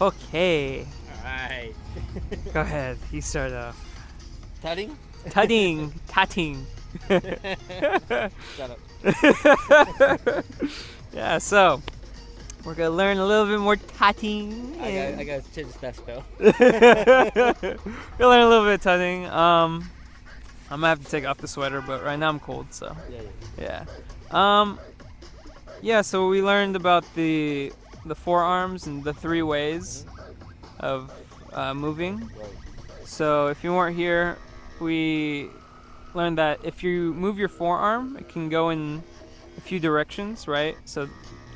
Okay. Alright. Go ahead. You start off. Tutting? Tutting. Tutting. Shut up. Yeah, so we're gonna learn a little bit more tutting. I gotta change the best spell. We'll learn a little bit of tutting. I'm gonna have to take off the sweater, but right now I'm cold, so Yeah. yeah. So we learned about the forearms and the 3 ways of moving. Right. So if you weren't here, we learned that if you move your forearm, it can go in a few directions, right? So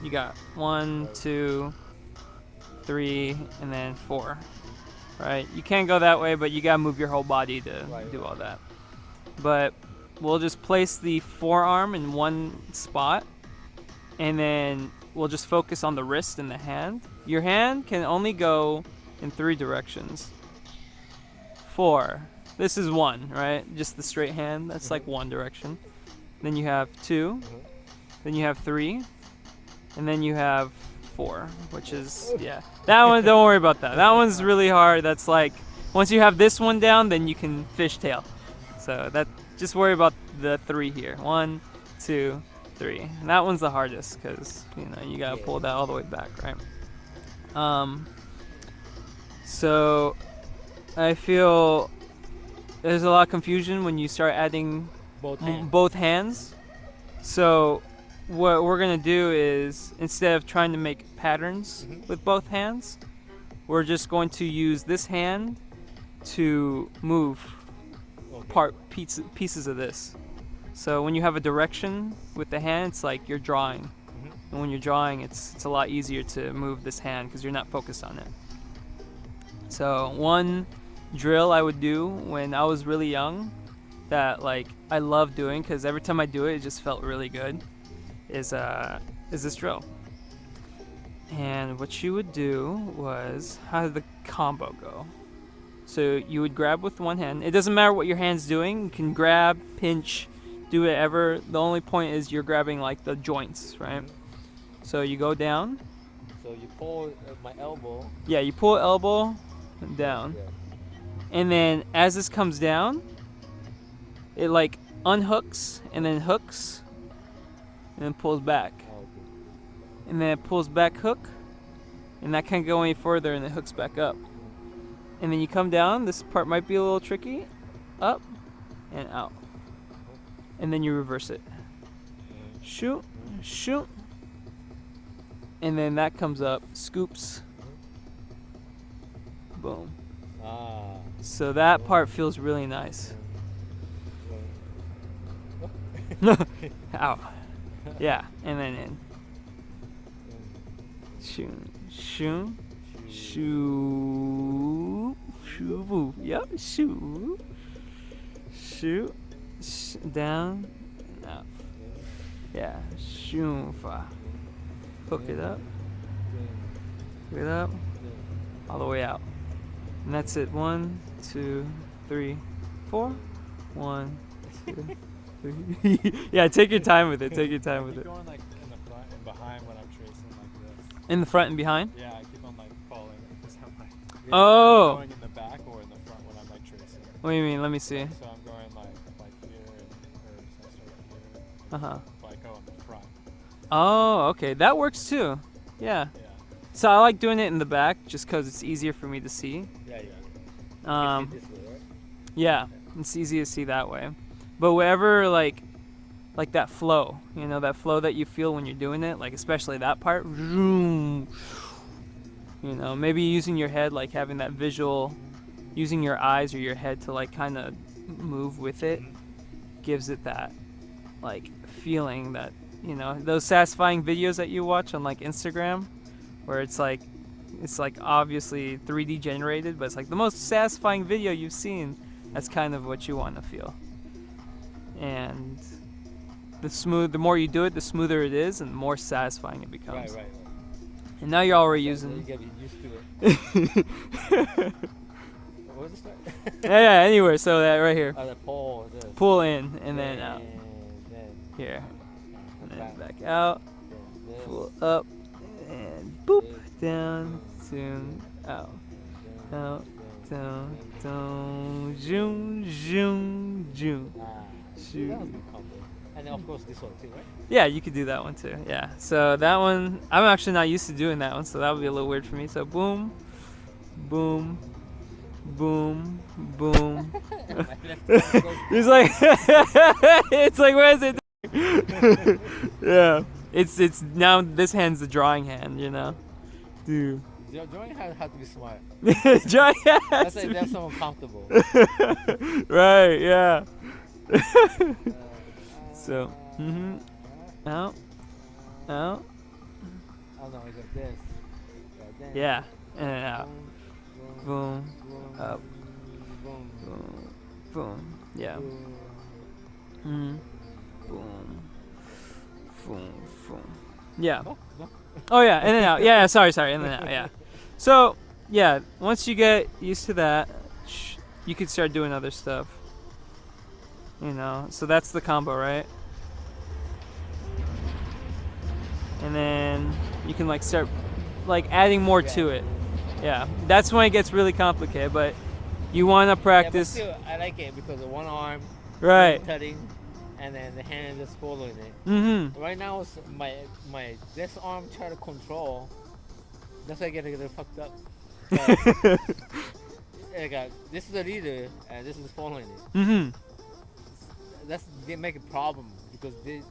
you got 1, 2, 3, and then 4, right? You can't go that way, but you gotta move your whole body to do all that. But we'll just place the forearm in one spot, and then we'll just focus on the wrist and the hand. Your hand can only go in 3 directions. 4. This is 1, right? Just the straight hand. That's like 1 direction. Then you have 2. Then you have 3. And then you have 4, which is, yeah. That one, don't worry about that. That one's really hard. That's like, once you have this one down, then you can fishtail. So just worry about the 3 here. 1, 2, 3. And that one's the hardest because, you gotta pull that all the way back, right? So I feel there's a lot of confusion when you start adding both hands. So what we're gonna do is, instead of trying to make patterns with both hands, we're just going to use this hand to move pieces of this. So when you have a direction with the hand, it's like you're drawing. And when you're drawing, it's a lot easier to move this hand because you're not focused on it. So one drill I would do when I was really young that I love doing, because every time I do it, it just felt really good, is this drill. And what you would do was, how did the combo go? So you would grab with one hand. It doesn't matter what your hand's doing. You can grab, pinch, do whatever. The only point is you're grabbing the joints, right? So you go down. So you pull my elbow. Yeah, you pull elbow down. Yeah. And then as this comes down, it unhooks and then hooks and then pulls back. And then it pulls back, hook, and that can't go any further, and it hooks back up. And then you come down. This part might be a little tricky. Up and out. And then you reverse it. Shoot, shoot. And then that comes up, scoops. Boom. So that part feels really nice. Ow. Yeah, and then in. Shoot, shoot, shoot, shoot. Yep, shoot, shoot, down, and up. Yeah, shoot. Hook it up, all the way out. And that's it. 1, 2, 3, 4. 1, 2, 3. Yeah, take your time with it. Take your time with it. Going in the front and behind when I'm tracing like this. In the front and behind? Yeah, I keep on falling. Because I'm Oh. going in the back or in the front when I'm tracing. What do you mean? Let me see. So I'm going like here or so I start here. Uh huh. But I go in the front. Oh, okay. That works too. Yeah. So I like doing it in the back just because it's easier for me to see. Yeah. This way, right? Yeah, it's easy to see that way. But whatever, like that flow, that flow that you feel when you're doing it, especially that part, maybe using your head, having that visual, using your eyes or your head to kind of move with it, gives it that feeling that, those satisfying videos that you watch on Instagram, where it's obviously 3D generated, but it's the most satisfying video you've seen. That's kind of what you want to feel. And the more you do it, the smoother it is, and the more satisfying it becomes. Right. And now you're already using. You get used to it. What was this? Yeah. Anyway, so that right here. The pull. Pull in and then out. Then Here. And then back out. Pull up and boop down. Soon out, out, down, down, zoom, zoom, zoom. Shoot. That was a good combo. And then of course this one too, right? Yeah, you could do that one too. Yeah. So that one, I'm actually not used to doing that one, so that would be a little weird for me. So boom, boom, boom, boom. My left arm goes It's like it's like what is it? Yeah. It's now this hand's the drawing hand, you know. Dude. Drawing has to be smart. Drawing hand. That's like that's someone comfortable. Right. Yeah. So. Out. Out. Oh no, it's like this. Then Yeah. In and out. boom, Boom. Up. boom, Boom. Boom. Yeah. boom. Boom. Boom. Boom. Yeah. No, no. Oh yeah, in and out. Yeah, sorry, in and out. Yeah. So yeah, once you get used to that, you could start doing other stuff. You know, so that's the combo, right? And then you can like start like adding more to it. Yeah, that's when it gets really complicated. But you want to practice, Yeah, but still, I like it because of one arm, right? tutting, and then the hand just following it. Mm-hmm. Right now, it's my this arm try to control. That's why I get a little fucked up. But, this is the leader, and this is following it. Mm-hmm. They make a problem because this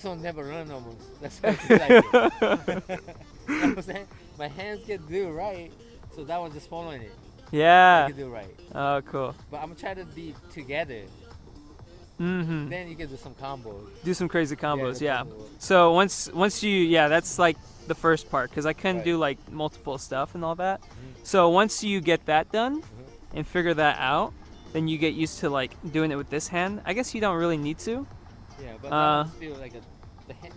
one never run almost. That's why it's like it. You know what I'm saying? My hands can do right, so that one's just following it. I Yeah. can do right. Oh, cool. But I'm trying to be together. Mm-hmm. Then you can do some combos. Do some crazy combos. the Yeah. combo. So once you, yeah, that's like the first part because I couldn't Right. do like multiple stuff and all that. Mhm. So once you get that done Mhm. and figure that out, then you get used to like doing it with this hand. I guess you don't really need to. Yeah, but that one's still like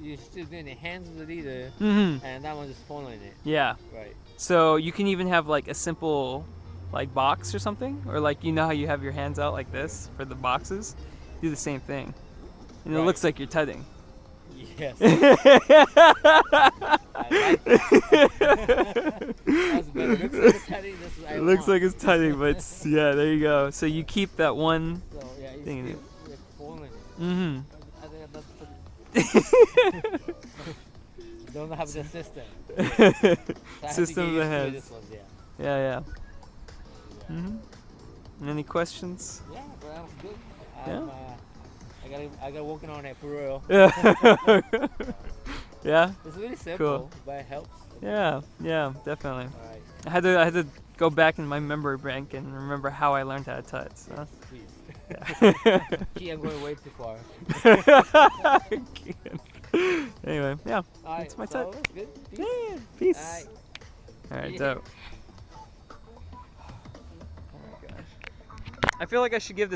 you're still doing the hands of the leader, Mm-hmm. and that one's just following it. Yeah. Right. So you can even have like a simple like box or something, or like you know how you have your hands out like this for the boxes. Do the same thing, and it Right. looks like you're tutting. Yes. I like that. That's better. Looks like it's cutting. This is I It looks want. like it's tutting, but it's, yeah, there you go. So you keep that one. So yeah, it's thing in it. still like following it. Mm-hmm. I think that's don't have the system. So I have to System of get the used to hands. This one, yeah. Yeah, yeah. Yeah. Mm-hmm. Any questions? Yeah, but I'm good. Yeah. I got working on it for real. Yeah. Yeah. It's really simple, Cool. but it helps. Yeah. Yeah. Definitely. All right. I had to go back in my memory bank and remember how I learned how to tut. So. Please. Yeah. Gee, I'm going way too far. Anyway, yeah. All right, That's my so tut. that's good. Peace. Yeah. Peace. All right. All right. Yeah. Dope. Oh my gosh. I feel like I should give this